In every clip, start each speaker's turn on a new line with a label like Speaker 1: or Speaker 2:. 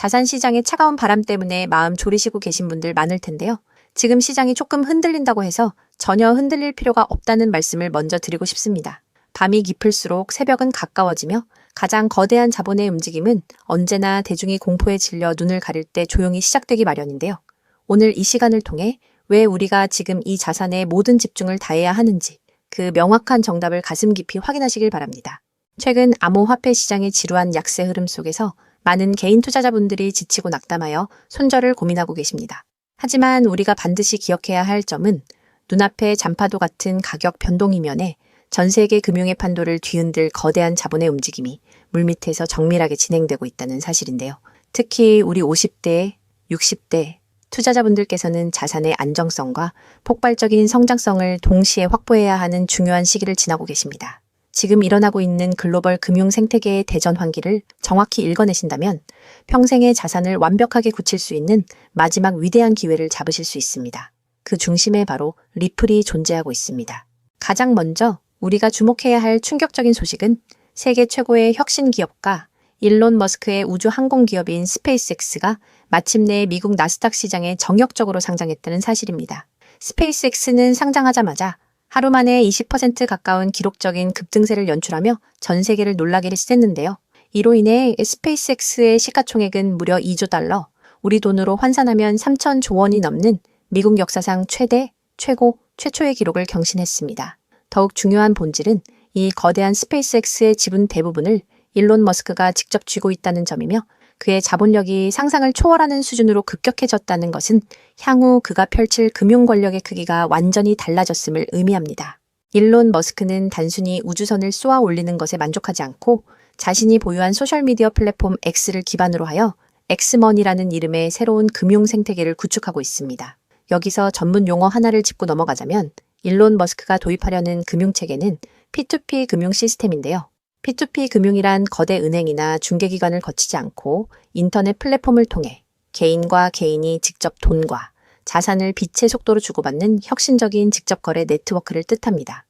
Speaker 1: 자산시장의 차가운 바람 때문에 마음 졸이시고 계신 분들 많을 텐데요. 지금 시장이 조금 흔들린다고 해서 전혀 흔들릴 필요가 없다는 말씀을 먼저 드리고 싶습니다. 밤이 깊을수록 새벽은 가까워지며 가장 거대한 자본의 움직임은 언제나 대중이 공포에 질려 눈을 가릴 때 조용히 시작되기 마련인데요. 오늘 이 시간을 통해 왜 우리가 지금 이 자산에 모든 집중을 다해야 하는지 그 명확한 정답을 가슴 깊이 확인하시길 바랍니다. 최근 암호화폐 시장의 지루한 약세 흐름 속에서 많은 개인 투자자분들이 지치고 낙담하여 손절을 고민하고 계십니다. 하지만 우리가 반드시 기억해야 할 점은 눈앞의 잔파도 같은 가격 변동 이면에 전 세계 금융의 판도를 뒤흔들 거대한 자본의 움직임이 물밑에서 정밀하게 진행되고 있다는 사실인데요. 특히 우리 50대, 60대 투자자분들께서는 자산의 안정성과 폭발적인 성장성을 동시에 확보해야 하는 중요한 시기를 지나고 계십니다. 지금 일어나고 있는 글로벌 금융 생태계의 대전 환기를 정확히 읽어내신다면 평생의 자산을 완벽하게 굳힐 수 있는 마지막 위대한 기회를 잡으실 수 있습니다. 그 중심에 바로 리플이 존재하고 있습니다. 가장 먼저 우리가 주목해야 할 충격적인 소식은 세계 최고의 혁신 기업가 일론 머스크의 우주 항공 기업인 스페이스X가 마침내 미국 나스닥 시장에 정격적으로 상장했다는 사실입니다. 스페이스X는 상장하자마자 하루 만에 20% 가까운 기록적인 급등세를 연출하며 전 세계를 놀라게 했는데요. 이로 인해 스페이스X의 시가총액은 무려 2조 달러, 우리 돈으로 환산하면 3,000조 원이 넘는 미국 역사상 최초의 기록을 경신했습니다. 더욱 중요한 본질은 이 거대한 스페이스X의 지분 대부분을 일론 머스크가 직접 쥐고 있다는 점이며 그의 자본력이 상상을 초월하는 수준으로 급격해졌다는 것은 향후 그가 펼칠 금융 권력의 크기가 완전히 달라졌음을 의미합니다. 일론 머스크는 단순히 우주선을 쏘아 올리는 것에 만족하지 않고 자신이 보유한 소셜미디어 플랫폼 X를 기반으로 하여 엑스머니라는 이름의 새로운 금융 생태계를 구축하고 있습니다. 여기서 전문 용어 하나를 짚고 넘어가자면 일론 머스크가 도입하려는 금융체계는 P2P 금융 시스템인데요. P2P 금융이란 거대 은행이나 중개기관을 거치지 않고 인터넷 플랫폼을 통해 개인과 개인이 직접 돈과 자산을 빛의 속도로 주고받는 혁신적인 직접거래 네트워크를 뜻합니다.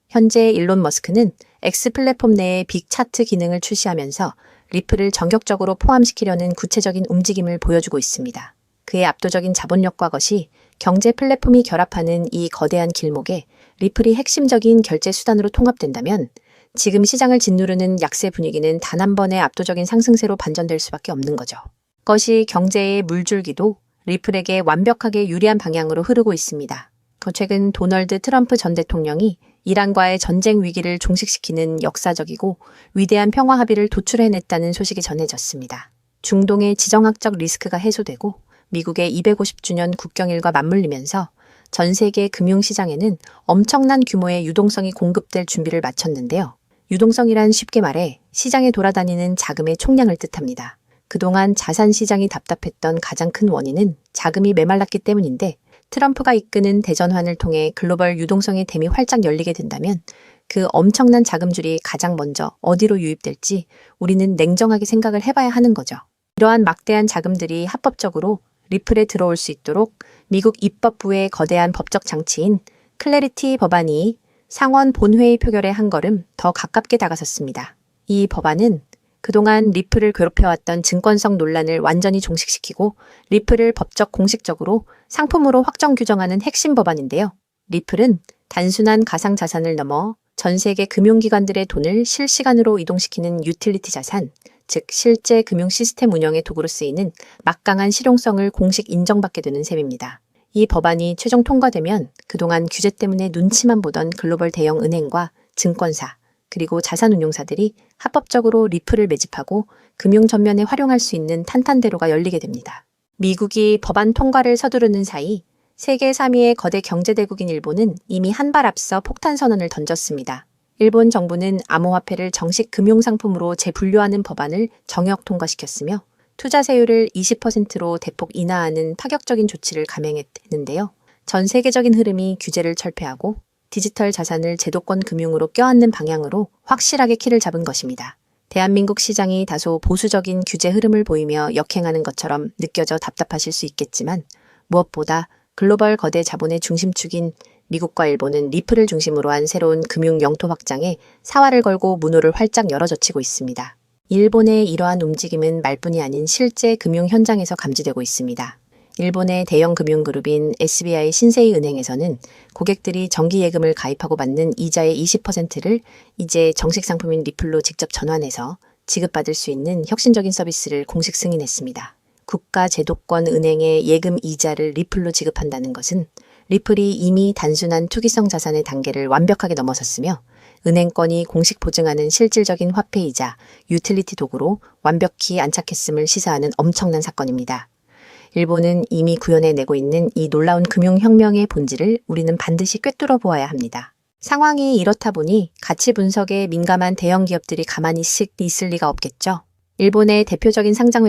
Speaker 1: 현재 일론 머스크는 X 플랫폼 내에 빅 차트 기능을 출시하면서 리플을 전격적으로 포함시키려는 구체적인 움직임을 보여주고 있습니다. 그의 압도적인 자본력과 것이 경제 플랫폼이 결합하는 이 거대한 길목에 리플이 핵심적인 결제 수단으로 통합된다면 지금 시장을 짓누르는 약세 분위기는 단 한 번의 압도적인 상승세로 반전될 수밖에 없는 거죠. 그것이 경제의 물줄기도 리플에게 완벽하게 유리한 방향으로 흐르고 있습니다. 최근 도널드 트럼프 전 대통령이 이란과의 전쟁 위기를 종식시키는 역사적이고 위대한 평화 합의를 도출해냈다는 소식이 전해졌습니다. 중동의 지정학적 리스크가 해소되고 미국의 250주년 국경일과 맞물리면서 전 세계 금융시장에는 엄청난 규모의 유동성이 공급될 준비를 마쳤는데요. 유동성이란 쉽게 말해 시장에 돌아다니는 자금의 총량을 뜻합니다. 그동안 자산시장이 답답했던 가장 큰 원인은 자금이 메말랐기 때문인데 트럼프가 이끄는 대전환을 통해 글로벌 유동성의 댐이 활짝 열리게 된다면 그 엄청난 자금줄이 가장 먼저 어디로 유입될지 우리는 냉정하게 생각을 해봐야 하는 거죠. 이러한 막대한 자금들이 합법적으로 리플에 들어올 수 있도록 미국 입법부의 거대한 법적 장치인 클래리티 법안이 상원 본회의 표결에 한 걸음 더 가깝게 다가섰습니다. 이 법안은 그동안 리플을 괴롭혀왔던 증권성 논란을 완전히 종식시키고 리플을 법적 공식적으로 상품으로 확정 규정하는 핵심 법안인데요. 리플은 단순한 가상자산을 넘어 전 세계 금융기관들의 돈을 실시간으로 이동시키는 유틸리티 자산, 즉 실제 금융 시스템 운영의 도구로 쓰이는 막강한 실용성을 공식 인정받게 되는 셈입니다. 이 법안이 최종 통과되면 그동안 규제 때문에 눈치만 보던 글로벌 대형 은행과 증권사, 그리고 자산운용사들이 합법적으로 리플을 매집하고 금융 전면에 활용할 수 있는 탄탄대로가 열리게 됩니다. 미국이 법안 통과를 서두르는 사이 세계 3위의 거대 경제대국인 일본은 이미 한 발 앞서 폭탄 선언을 던졌습니다. 일본 정부는 암호화폐를 정식 금융상품으로 재분류하는 법안을 정역 통과시켰으며 투자세율을 20%로 대폭 인하하는 파격적인 조치를 감행했는데요. 전 세계적인 흐름이 규제를 철폐하고 디지털 자산을 제도권 금융으로 껴안는 방향으로 확실하게 키를 잡은 것입니다. 대한민국 시장이 다소 보수적인 규제 흐름을 보이며 역행하는 것처럼 느껴져 답답하실 수 있겠지만 무엇보다 글로벌 거대 자본의 중심축인 미국과 일본은 리플을 중심으로 한 새로운 금융 영토 확장에 사활을 걸고 문호를 활짝 열어젖히고 있습니다. 일본의 이러한 움직임은 말뿐이 아닌 실제 금융 현장에서 감지되고 있습니다. 일본의 대형 금융그룹인 SBI 신세이은행에서는 고객들이 정기예금을 가입하고 받는 이자의 20%를 이제 정식 상품인 리플로 직접 전환해서 지급받을 수 있는 혁신적인 서비스를 공식 승인했습니다. 국가 제도권 은행의 예금 이자를 리플로 지급한다는 것은 리플이 이미 단순한 투기성 자산의 단계를 완벽하게 넘어섰으며 은행권이 공식 보증하는 실질적인 화폐이자 유틸리티 도구로 완벽히 안착했음을 시사하는 엄청난 사건입니다. 일본은 이미 구현해내고 있는 이 놀라운 금융혁명의 본질을 우리는 반드시 꿰뚫어 보아야 합니다. 상황이 이렇다 보니 가치 분석에 민감한 대형 기업들이 가만히 있을 리가 없겠죠. 일본의 대표적인 상장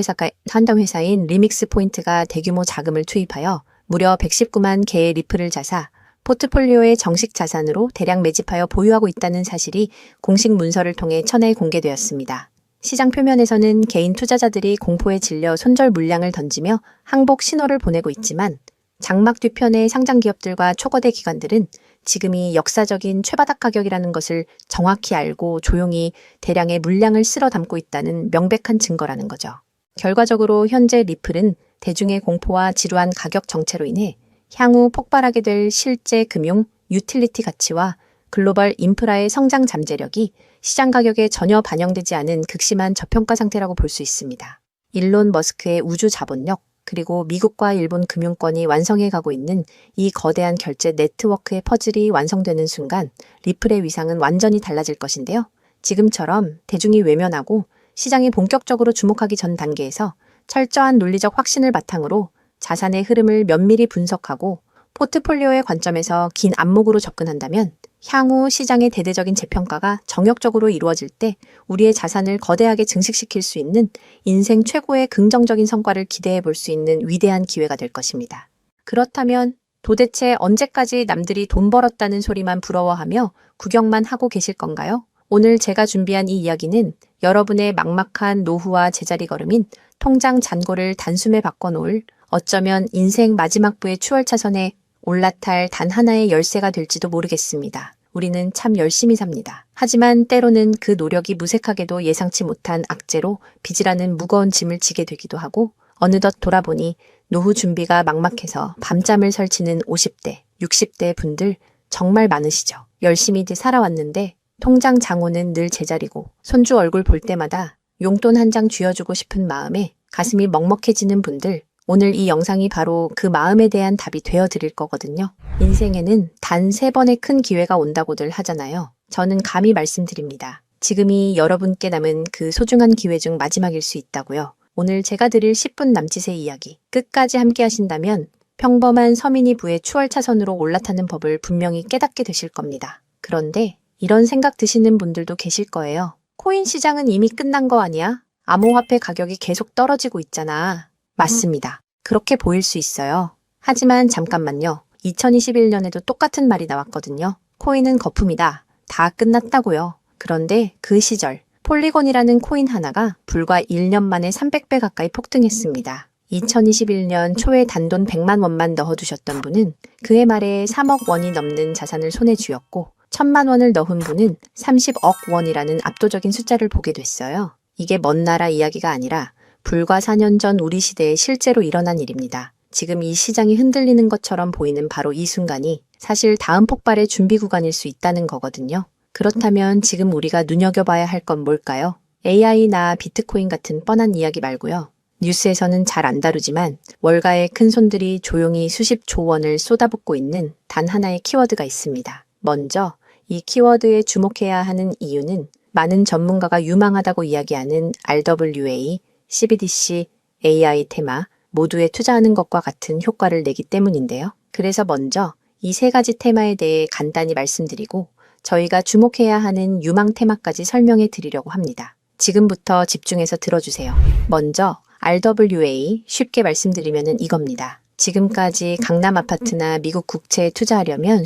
Speaker 1: 회사인 리믹스 포인트가 대규모 자금을 투입하여 무려 119만 개의 리플을 자사 포트폴리오의 정식 자산으로 대량 매집하여 보유하고 있다는 사실이 공식 문서를 통해 천하에 공개되었습니다. 시장 표면에서는 개인 투자자들이 공포에 질려 손절 물량을 던지며 항복 신호를 보내고 있지만 장막 뒤편의 상장 기업들과 초거대 기관들은 지금이 역사적인 최바닥 가격이라는 것을 정확히 알고 조용히 대량의 물량을 쓸어 담고 있다는 명백한 증거라는 거죠. 결과적으로 현재 리플은 대중의 공포와 지루한 가격 정체로 인해 향후 폭발하게 될 실제 금융, 유틸리티 가치와 글로벌 인프라의 성장 잠재력이 시장 가격에 전혀 반영되지 않은 극심한 저평가 상태라고 볼 수 있습니다. 일론 머스크의 우주 자본력, 그리고 미국과 일본 금융권이 완성해 가고 있는 이 거대한 결제 네트워크의 퍼즐이 완성되는 순간 리플의 위상은 완전히 달라질 것인데요. 지금처럼 대중이 외면하고 시장이 본격적으로 주목하기 전 단계에서 철저한 논리적 확신을 바탕으로 자산의 흐름을 면밀히 분석하고 포트폴리오의 관점에서 긴 안목으로 접근한다면 향후 시장의 대대적인 재평가가 정역적으로 이루어질 때 우리의 자산을 거대하게 증식시킬 수 있는 인생 최고의 긍정적인 성과를 기대해 볼 수 있는 위대한 기회가 될 것입니다. 그렇다면 도대체 언제까지 남들이 돈 벌었다는 소리만 부러워하며 구경만 하고 계실 건가요? 오늘 제가 준비한 이 이야기는 여러분의 막막한 노후와 제자리 걸음인 통장 잔고를 단숨에 바꿔놓을 어쩌면 인생 마지막 부의 추월차선에 올라탈 단 하나의 열쇠가 될지도 모르겠습니다. 우리는 참 열심히 삽니다. 하지만 때로는 그 노력이 무색하게도 예상치 못한 악재로 빚이라는 무거운 짐을 지게 되기도 하고 어느덧 돌아보니 노후 준비가 막막해서 밤잠을 설치는 50대, 60대 분들 정말 많으시죠. 열심히 살아왔는데 통장 잔고는 늘 제자리고 손주 얼굴 볼 때마다 용돈 한 장 쥐어주고 싶은 마음에 가슴이 먹먹해지는 분들, 오늘 이 영상이 바로 그 마음에 대한 답이 되어드릴 거거든요. 인생에는 단 3번의 큰 기회가 온다고들 하잖아요. 저는 감히 말씀드립니다. 지금이 여러분께 남은 그 소중한 기회 중 마지막일 수 있다고요. 오늘 제가 드릴 10분 남짓의 이야기, 끝까지 함께 하신다면 평범한 서민이 부의 추월차선으로 올라타는 법을 분명히 깨닫게 되실 겁니다. 그런데 이런 생각 드시는 분들도 계실 거예요. 코인 시장은 이미 끝난 거 아니야? 암호화폐 가격이 계속 떨어지고 있잖아. 맞습니다. 그렇게 보일 수 있어요. 하지만 잠깐만요. 2021년에도 똑같은 말이 나왔거든요. 코인은 거품이다. 다 끝났다고요. 그런데 그 시절 폴리곤이라는 코인 하나가 불과 1년 만에 300배 가까이 폭등했습니다. 2021년 초에 단돈 100만 원만 넣어두셨던 분은 그해 말에 3억 원이 넘는 자산을 손에 쥐었고 1000만 원을 넣은 분은 30억 원이라는 압도적인 숫자를 보게 됐어요. 이게 먼 나라 이야기가 아니라 불과 4년 전 우리 시대에 실제로 일어난 일입니다. 지금 이 시장이 흔들리는 것처럼 보이는 바로 이 순간이 사실 다음 폭발의 준비 구간일 수 있다는 거거든요. 그렇다면 지금 우리가 눈여겨봐야 할 건 뭘까요? AI나 비트코인 같은 뻔한 이야기 말고요. 뉴스에서는 잘 안 다루지만 월가의 큰 손들이 조용히 수십조 원을 쏟아붓고 있는 단 하나의 키워드가 있습니다. 먼저 이 키워드에 주목해야 하는 이유는 많은 전문가가 유망하다고 이야기하는 RWA, CBDC, AI 테마 모두에 투자하는 것과 같은 효과를 내기 때문인데요. 그래서 먼저 이 3가지 테마에 대해 간단히 말씀드리고 저희가 주목해야 하는 유망 테마까지 설명해 드리려고 합니다. 지금부터 집중해서 들어주세요. 먼저 RWA 쉽게 말씀드리면 이겁니다. 지금까지 강남 아파트나 미국 국채에 투자하려면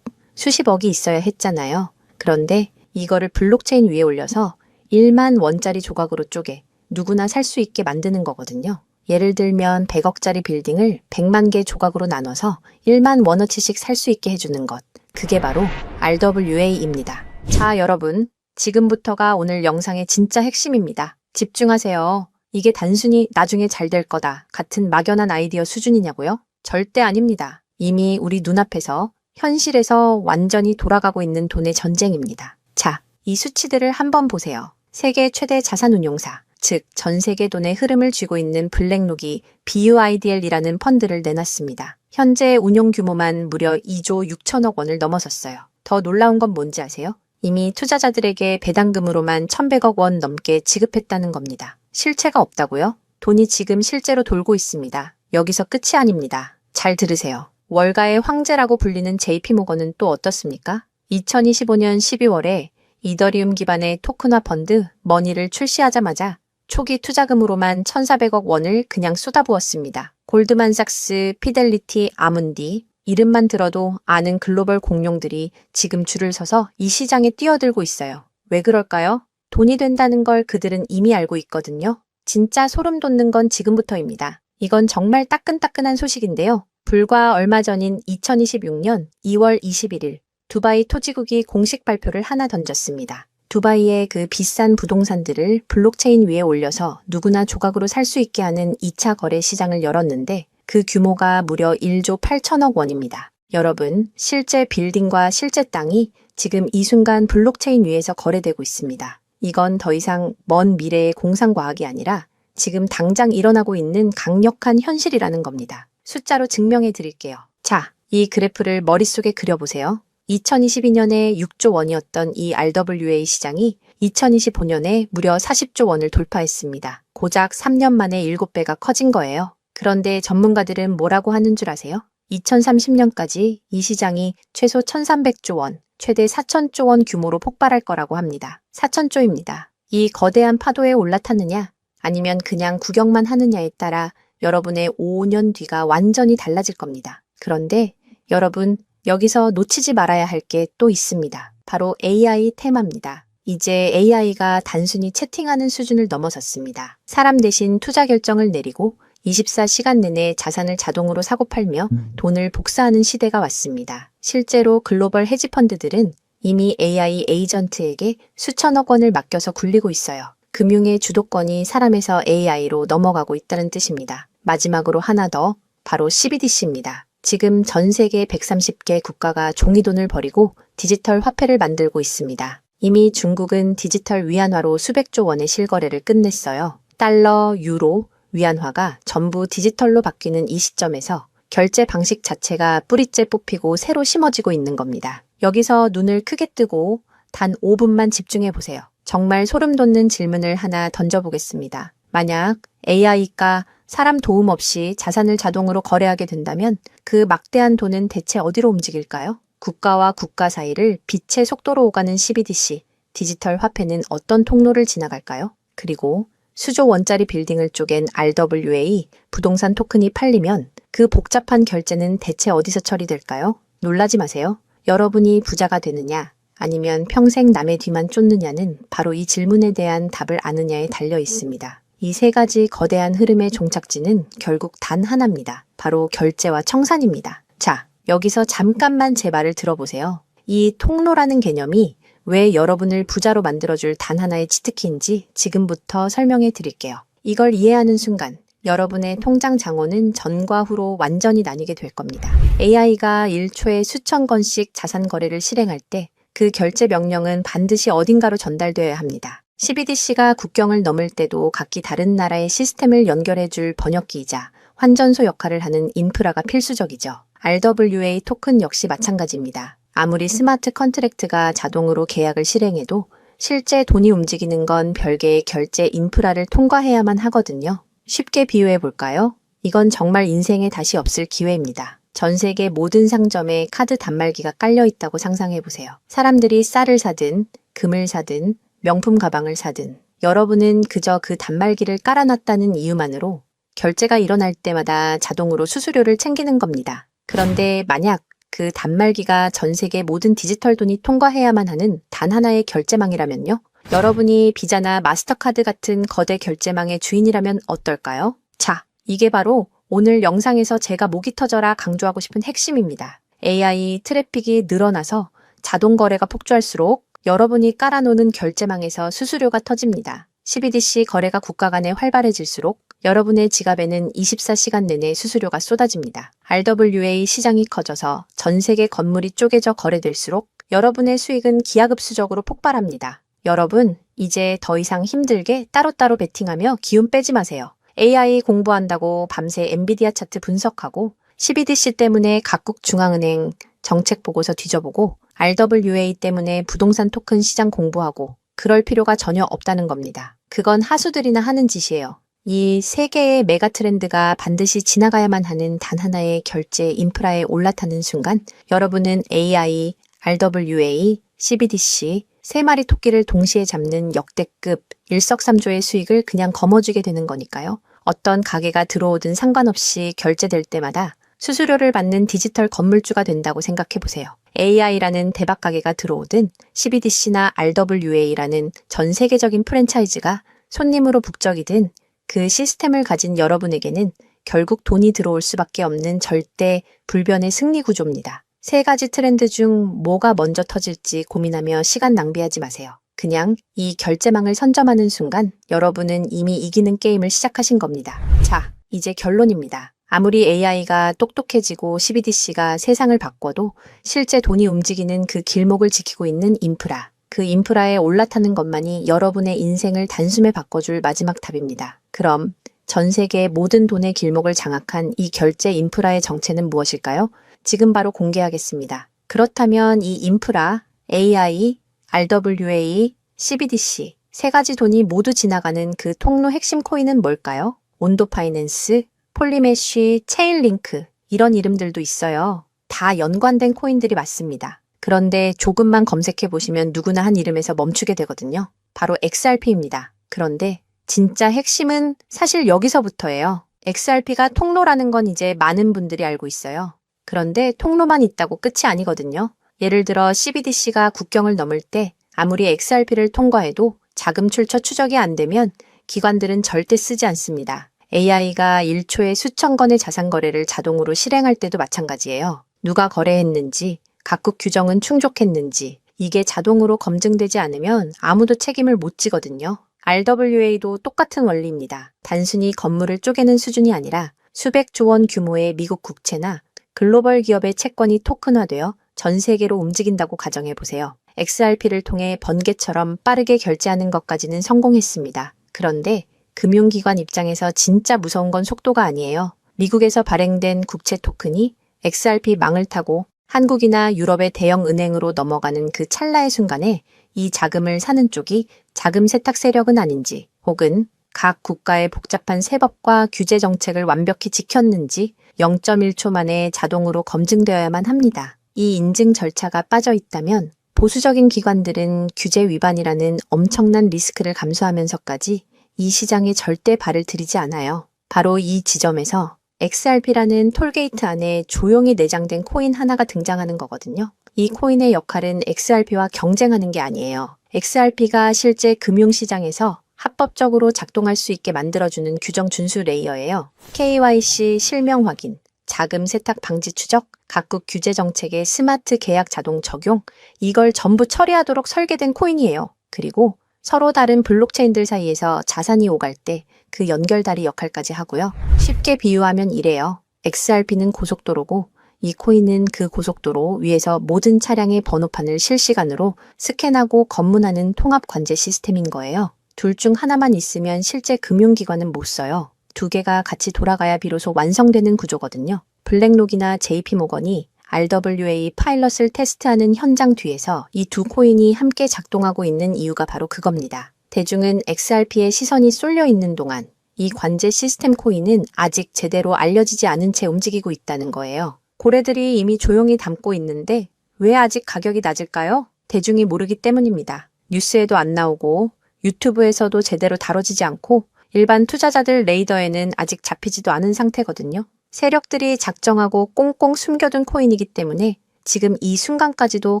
Speaker 1: 수십억이 있어야 했잖아요. 그런데 이거를 블록체인 위에 올려서 1만 원짜리 조각으로 쪼개 누구나 살 수 있게 만드는 거거든요. 예를 들면 100억짜리 빌딩을 100만 개 조각으로 나눠서 1만 원어치씩 살 수 있게 해주는 것. 그게 바로 RWA입니다. 자, 여러분. 지금부터가 오늘 영상의 진짜 핵심입니다. 집중하세요. 이게 단순히 나중에 잘 될 거다 같은 막연한 아이디어 수준이냐고요? 절대 아닙니다. 이미 우리 눈앞에서 현실에서 완전히 돌아가고 있는 돈의 전쟁입니다. 자, 이 수치들을 한번 보세요. 세계 최대 자산운용사, 즉 전 세계 돈의 흐름을 쥐고 있는 블랙록이 BUIDL이라는 펀드를 내놨습니다. 현재 운용 규모만 무려 2조 6천억 원을 넘어섰어요. 더 놀라운 건 뭔지 아세요? 이미 투자자들에게 배당금으로만 1,100억 원 넘게 지급했다는 겁니다. 실체가 없다고요? 돈이 지금 실제로 돌고 있습니다. 여기서 끝이 아닙니다. 잘 들으세요. 월가의 황제라고 불리는 JP모건은 또 어떻습니까? 2025년 12월에 이더리움 기반의 토큰화 펀드 머니를 출시하자마자 초기 투자금으로만 1,400억 원을 그냥 쏟아부었습니다. 골드만삭스, 피델리티, 아문디, 이름만 들어도 아는 글로벌 공룡들이 지금 줄을 서서 이 시장에 뛰어들고 있어요. 왜 그럴까요? 돈이 된다는 걸 그들은 이미 알고 있거든요. 진짜 소름 돋는 건 지금부터입니다. 이건 정말 따끈따끈한 소식인데요. 불과 얼마 전인 2026년 2월 21일 두바이 토지국이 공식 발표를 하나 던졌습니다. 두바이의 그 비싼 부동산들을 블록체인 위에 올려서 누구나 조각으로 살 수 있게 하는 2차 거래 시장을 열었는데 그 규모가 무려 1조 8천억 원입니다. 여러분, 실제 빌딩과 실제 땅이 지금 이 순간 블록체인 위에서 거래되고 있습니다. 이건 더 이상 먼 미래의 공상과학이 아니라 지금 당장 일어나고 있는 강력한 현실이라는 겁니다. 숫자로 증명해 드릴게요. 자, 이 그래프를 머릿속에 그려보세요. 2022년에 6조 원이었던 이 RWA 시장이 2025년에 무려 40조 원을 돌파했습니다. 고작 3년 만에 7배가 커진 거예요. 그런데 전문가들은 뭐라고 하는 줄 아세요? 2030년까지 이 시장이 최소 1,300조 원, 최대 4,000조 원 규모로 폭발할 거라고 합니다. 4,000조입니다. 이 거대한 파도에 올라탔느냐, 아니면 그냥 구경만 하느냐에 따라 여러분의 5년 뒤가 완전히 달라질 겁니다. 그런데 여러분, 여기서 놓치지 말아야 할 게 또 있습니다. 바로 AI 테마입니다. 이제 AI가 단순히 채팅하는 수준을 넘어섰습니다. 사람 대신 투자 결정을 내리고 24시간 내내 자산을 자동으로 사고 팔며 돈을 복사하는 시대가 왔습니다. 실제로 글로벌 헤지펀드들은 이미 AI 에이전트에게 수천억 원을 맡겨서 굴리고 있어요. 금융의 주도권이 사람에서 AI로 넘어가고 있다는 뜻입니다. 마지막으로 하나 더, 바로 CBDC입니다. 지금 전 세계 130개 국가가 종이돈을 버리고 디지털 화폐를 만들고 있습니다. 이미 중국은 디지털 위안화로 수백조 원의 실거래를 끝냈어요. 달러, 유로, 위안화가 전부 디지털로 바뀌는 이 시점에서 결제 방식 자체가 뿌리째 뽑히고 새로 심어지고 있는 겁니다. 여기서 눈을 크게 뜨고 단 5분만 집중해 보세요. 정말 소름 돋는 질문을 하나 던져보겠습니다. 만약 AI가 사람 도움 없이 자산을 자동으로 거래하게 된다면 그 막대한 돈은 대체 어디로 움직일까요? 국가와 국가 사이를 빛의 속도로 오가는 CBDC, 디지털 화폐는 어떤 통로를 지나갈까요? 그리고 수조 원짜리 빌딩을 쪼갠 RWA, 부동산 토큰이 팔리면 그 복잡한 결제는 대체 어디서 처리될까요? 놀라지 마세요. 여러분이 부자가 되느냐, 아니면 평생 남의 뒤만 쫓느냐는 바로 이 질문에 대한 답을 아느냐에 달려 있습니다. 이 세 가지 거대한 흐름의 종착지는 결국 단 하나입니다. 바로 결제와 청산입니다. 자, 여기서 잠깐만 제 말을 들어보세요. 이 통로라는 개념이 왜 여러분을 부자로 만들어줄 단 하나의 치트키인지 지금부터 설명해 드릴게요. 이걸 이해하는 순간 여러분의 통장 잔고는 전과 후로 완전히 나뉘게 될 겁니다. AI가 1초에 수천 건씩 자산 거래를 실행할 때 그 결제 명령은 반드시 어딘가로 전달되어야 합니다. CBDC가 국경을 넘을 때도 각기 다른 나라의 시스템을 연결해줄 번역기이자 환전소 역할을 하는 인프라가 필수적이죠. RWA 토큰 역시 마찬가지입니다. 아무리 스마트 컨트랙트가 자동으로 계약을 실행해도 실제 돈이 움직이는 건 별개의 결제 인프라를 통과해야만 하거든요. 쉽게 비유해 볼까요? 이건 정말 인생에 다시 없을 기회입니다. 전 세계 모든 상점에 카드 단말기가 깔려 있다고 상상해 보세요. 사람들이 쌀을 사든, 금을 사든, 명품 가방을 사든, 여러분은 그저 그 단말기를 깔아놨다는 이유만으로 결제가 일어날 때마다 자동으로 수수료를 챙기는 겁니다. 그런데 만약 그 단말기가 전 세계 모든 디지털 돈이 통과해야만 하는 단 하나의 결제망이라면요? 여러분이 비자나 마스터카드 같은 거대 결제망의 주인이라면 어떨까요? 자, 이게 바로 오늘 영상에서 제가 목이 터져라 강조하고 싶은 핵심입니다. AI 트래픽이 늘어나서 자동 거래가 폭주할수록 여러분이 깔아놓는 결제망에서 수수료가 터집니다. CBDC 거래가 국가 간에 활발해질수록 여러분의 지갑에는 24시간 내내 수수료가 쏟아집니다. RWA 시장이 커져서 전 세계 건물이 쪼개져 거래될수록 여러분의 수익은 기하급수적으로 폭발합니다. 여러분, 이제 더 이상 힘들게 따로따로 베팅하며 기운 빼지 마세요. AI 공부한다고 밤새 엔비디아 차트 분석하고 CBDC 때문에 각국 중앙은행 정책 보고서 뒤져보고 RWA 때문에 부동산 토큰 시장 공부하고 그럴 필요가 전혀 없다는 겁니다. 그건 하수들이나 하는 짓이에요. 이 세 개의 메가 트렌드가 반드시 지나가야만 하는 단 하나의 결제 인프라에 올라타는 순간 여러분은 AI, RWA, CBDC 세 마리 토끼를 동시에 잡는 역대급 일석삼조의 수익을 그냥 거머쥐게 되는 거니까요. 어떤 가게가 들어오든 상관없이 결제될 때마다 수수료를 받는 디지털 건물주가 된다고 생각해 보세요. AI라는 대박 가게가 들어오든 CBDC나 RWA라는 전 세계적인 프랜차이즈가 손님으로 북적이든 그 시스템을 가진 여러분에게는 결국 돈이 들어올 수밖에 없는 절대 불변의 승리 구조입니다. 세 가지 트렌드 중 뭐가 먼저 터질지 고민하며 시간 낭비하지 마세요. 그냥 이 결제망을 선점하는 순간 여러분은 이미 이기는 게임을 시작하신 겁니다. 자, 이제 결론입니다. 아무리 AI가 똑똑해지고 CBDC가 세상을 바꿔도 실제 돈이 움직이는 그 길목을 지키고 있는 인프라, 그 인프라에 올라타는 것만이 여러분의 인생을 단숨에 바꿔줄 마지막 탑입니다. 그럼 전 세계의 모든 돈의 길목을 장악한 이 결제 인프라의 정체는 무엇일까요? 지금 바로 공개하겠습니다. 그렇다면 이 인프라, AI, RWA, CBDC 세 가지 돈이 모두 지나가는 그 통로 핵심 코인은 뭘까요? 온도 파이낸스, 폴리메쉬, 체인링크 이런 이름들도 있어요. 다 연관된 코인들이 맞습니다. 그런데 조금만 검색해 보시면 누구나 한 이름에서 멈추게 되거든요. 바로 XRP입니다. 그런데 진짜 핵심은 사실 여기서부터예요. XRP가 통로라는 건 이제 많은 분들이 알고 있어요. 그런데 통로만 있다고 끝이 아니거든요. 예를 들어 CBDC가 국경을 넘을 때 아무리 XRP를 통과해도 자금 출처 추적이 안 되면 기관들은 절대 쓰지 않습니다. AI가 1초에 수천 건의 자산 거래를 자동으로 실행할 때도 마찬가지예요. 누가 거래했는지, 각국 규정은 충족했는지 이게 자동으로 검증되지 않으면 아무도 책임을 못 지거든요. RWA도 똑같은 원리입니다. 단순히 건물을 쪼개는 수준이 아니라 수백조 원 규모의 미국 국채나 글로벌 기업의 채권이 토큰화되어 전 세계로 움직인다고 가정해보세요. XRP를 통해 번개처럼 빠르게 결제하는 것까지는 성공했습니다. 그런데 금융기관 입장에서 진짜 무서운 건 속도가 아니에요. 미국에서 발행된 국채 토큰이 XRP 망을 타고 한국이나 유럽의 대형 은행으로 넘어가는 그 찰나의 순간에 이 자금을 사는 쪽이 자금 세탁 세력은 아닌지 혹은 각 국가의 복잡한 세법과 규제 정책을 완벽히 지켰는지 0.1초 만에 자동으로 검증되어야만 합니다. 이 인증 절차가 빠져 있다면 보수적인 기관들은 규제 위반이라는 엄청난 리스크를 감수하면서까지 이 시장에 절대 발을 들이지 않아요. 바로 이 지점에서 XRP라는 톨게이트 안에 조용히 내장된 코인 하나가 등장하는 거거든요. 이 코인의 역할은 XRP와 경쟁하는 게 아니에요. XRP가 실제 금융시장에서 합법적으로 작동할 수 있게 만들어주는 규정 준수 레이어예요. KYC 실명 확인, 자금 세탁 방지 추적, 각국 규제 정책의 스마트 계약 자동 적용, 이걸 전부 처리하도록 설계된 코인이에요. 그리고 서로 다른 블록체인들 사이에서 자산이 오갈 때 그 연결다리 역할까지 하고요. 쉽게 비유하면 이래요. XRP는 고속도로고 이 코인은 그 고속도로 위에서 모든 차량의 번호판을 실시간으로 스캔하고 검문하는 통합 관제 시스템인 거예요. 둘 중 하나만 있으면 실제 금융기관은 못 써요. 두 개가 같이 돌아가야 비로소 완성되는 구조거든요. 블랙록이나 JP모건이 RWA 파일럿을 테스트하는 현장 뒤에서 이 두 코인이 함께 작동하고 있는 이유가 바로 그겁니다. 대중은 XRP에 시선이 쏠려 있는 동안 이 관제 시스템 코인은 아직 제대로 알려지지 않은 채 움직이고 있다는 거예요. 고래들이 이미 조용히 담고 있는데 왜 아직 가격이 낮을까요? 대중이 모르기 때문입니다. 뉴스에도 안 나오고 유튜브에서도 제대로 다뤄지지 않고 일반 투자자들 레이더에는 아직 잡히지도 않은 상태거든요. 세력들이 작정하고 꽁꽁 숨겨둔 코인이기 때문에 지금 이 순간까지도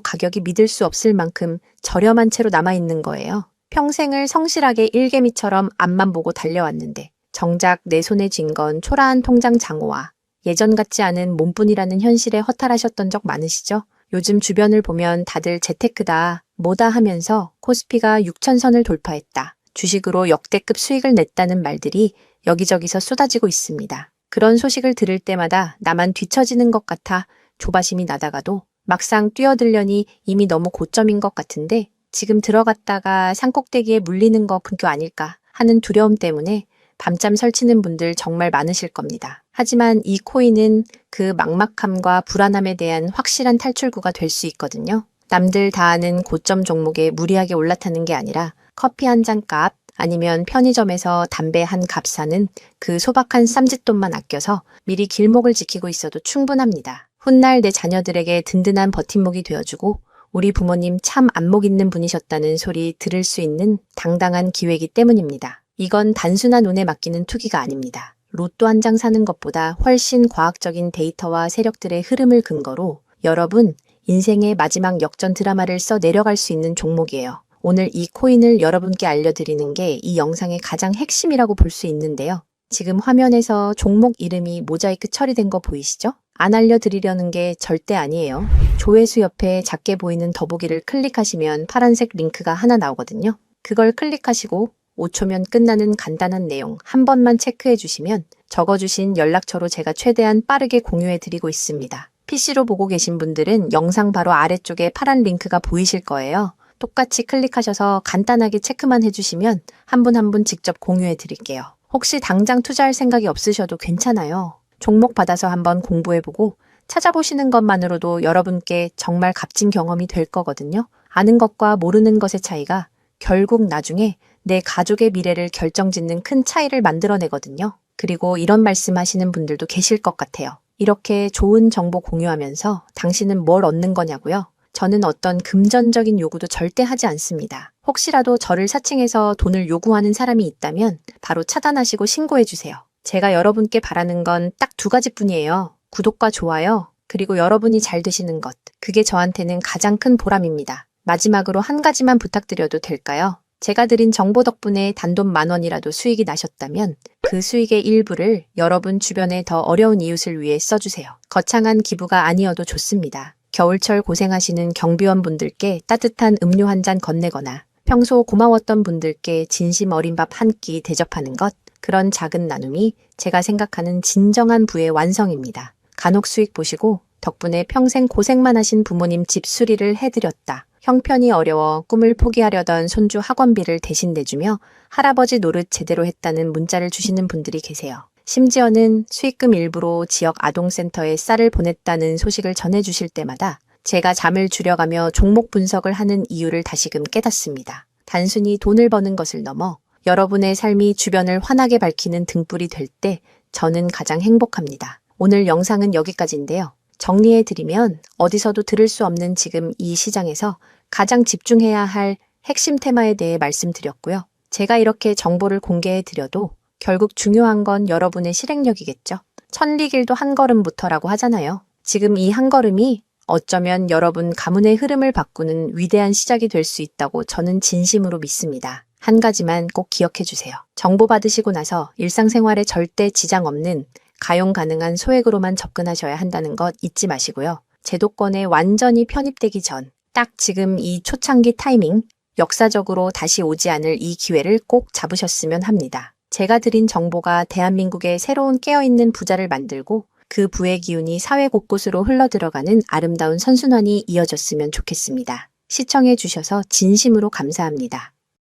Speaker 1: 가격이 믿을 수 없을 만큼 저렴한 채로 남아있는 거예요. 평생을 성실하게 일개미처럼 앞만 보고 달려왔는데 정작 내 손에 쥔 건 초라한 통장 잔고와 예전 같지 않은 몸뿐이라는 현실에 허탈하셨던 적 많으시죠? 요즘 주변을 보면 다들 재테크다, 뭐다 하면서 코스피가 6,000선을 돌파했다. 주식으로 역대급 수익을 냈다는 말들이 여기저기서 쏟아지고 있습니다. 그런 소식을 들을 때마다 나만 뒤처지는 것 같아 조바심이 나다가도 막상 뛰어들려니 이미 너무 고점인 것 같은데 지금 들어갔다가 산꼭대기에 물리는 거 분교 아닐까 하는 두려움 때문에 밤잠 설치는 분들 정말 많으실 겁니다. 하지만 이 코인은 그 막막함과 불안함에 대한 확실한 탈출구가 될 수 있거든요. 남들 다 아는 고점 종목에 무리하게 올라타는 게 아니라 커피 한 잔 값 아니면 편의점에서 담배 한 값 사는 그 소박한 쌈짓돈만 아껴서 미리 길목을 지키고 있어도 충분합니다. 훗날 내 자녀들에게 든든한 버팀목이 되어주고 우리 부모님 참 안목 있는 분이셨다는 소리 들을 수 있는 당당한 기회이기 때문입니다. 이건 단순한 운에 맡기는 투기가 아닙니다. 로또 한 장 사는 것보다 훨씬 과학적인 데이터와 세력들의 흐름을 근거로 여러분 인생의 마지막 역전 드라마를 써 내려갈 수 있는 종목이에요. 오늘 이 코인을 여러분께 알려드리는 게 이 영상의 가장 핵심이라고 볼 수 있는데요. 지금 화면에서 종목 이름이 모자이크 처리된 거 보이시죠? 안 알려드리려는 게 절대 아니에요. 조회수 옆에 작게 보이는 더보기를 클릭하시면 파란색 링크가 하나 나오거든요. 그걸 클릭하시고 5초면 끝나는 간단한 내용 한 번만 체크해 주시면 적어주신 연락처로 제가 최대한 빠르게 공유해 드리고 있습니다. PC로 보고 계신 분들은 영상 바로 아래쪽에 파란 링크가 보이실 거예요. 똑같이 클릭하셔서 간단하게 체크만 해주시면 한 분 한 분 직접 공유해 드릴게요. 혹시 당장 투자할 생각이 없으셔도 괜찮아요. 종목 받아서 한번 공부해보고 찾아보시는 것만으로도 여러분께 정말 값진 경험이 될 거거든요. 아는 것과 모르는 것의 차이가 결국 나중에 내 가족의 미래를 결정짓는 큰 차이를 만들어내거든요. 그리고 이런 말씀하시는 분들도 계실 것 같아요. 이렇게 좋은 정보 공유하면서 당신은 뭘 얻는 거냐고요? 저는 어떤 금전적인 요구도 절대 하지 않습니다. 혹시라도 저를 사칭해서 돈을 요구하는 사람이 있다면 바로 차단하시고 신고해주세요. 제가 여러분께 바라는 건 딱 두 가지뿐이에요. 구독과 좋아요, 그리고 여러분이 잘 되시는 것. 그게 저한테는 가장 큰 보람입니다. 마지막으로 한 가지만 부탁드려도 될까요? 제가 드린 정보 덕분에 단돈 10,000원이라도 수익이 나셨다면 그 수익의 일부를 여러분 주변에 더 어려운 이웃을 위해 써주세요. 거창한 기부가 아니어도 좋습니다. 겨울철 고생하시는 경비원 분들께 따뜻한 음료 한 잔 건네거나 평소 고마웠던 분들께 진심 어린 밥 한 끼 대접하는 것, 그런 작은 나눔이 제가 생각하는 진정한 부의 완성입니다. 간혹 수익 보시고 덕분에 평생 고생만 하신 부모님 집 수리를 해드렸다. 형편이 어려워 꿈을 포기하려던 손주 학원비를 대신 내주며 할아버지 노릇 제대로 했다는 문자를 주시는 분들이 계세요. 심지어는 수익금 일부로 지역 아동센터에 쌀을 보냈다는 소식을 전해주실 때마다 제가 잠을 줄여가며 종목 분석을 하는 이유를 다시금 깨닫습니다. 단순히 돈을 버는 것을 넘어 여러분의 삶이 주변을 환하게 밝히는 등불이 될 때 저는 가장 행복합니다. 오늘 영상은 여기까지인데요. 정리해드리면 어디서도 들을 수 없는 지금 이 시장에서 가장 집중해야 할 핵심 테마에 대해 말씀드렸고요. 제가 이렇게 정보를 공개해드려도 결국 중요한 건 여러분의 실행력이겠죠. 천리길도 한 걸음부터라고 하잖아요. 지금 이 한 걸음이 어쩌면 여러분 가문의 흐름을 바꾸는 위대한 시작이 될 수 있다고 저는 진심으로 믿습니다. 한 가지만 꼭 기억해 주세요. 정보 받으시고 나서 일상생활에 절대 지장 없는 가용 가능한 소액으로만 접근하셔야 한다는 것 잊지 마시고요. 제도권에 완전히 편입되기 전, 딱 지금 이 초창기 타이밍, 역사적으로 다시 오지 않을 이 기회를 꼭 잡으셨으면 합니다. 제가 드린 정보가 대한민국의 새로운 깨어있는 부자를 만들고 그 부의 기운이 사회 곳곳으로 흘러들어가는 아름다운 선순환이 이어졌으면 좋겠습니다. 시청해 주셔서 진심으로 감사합니다.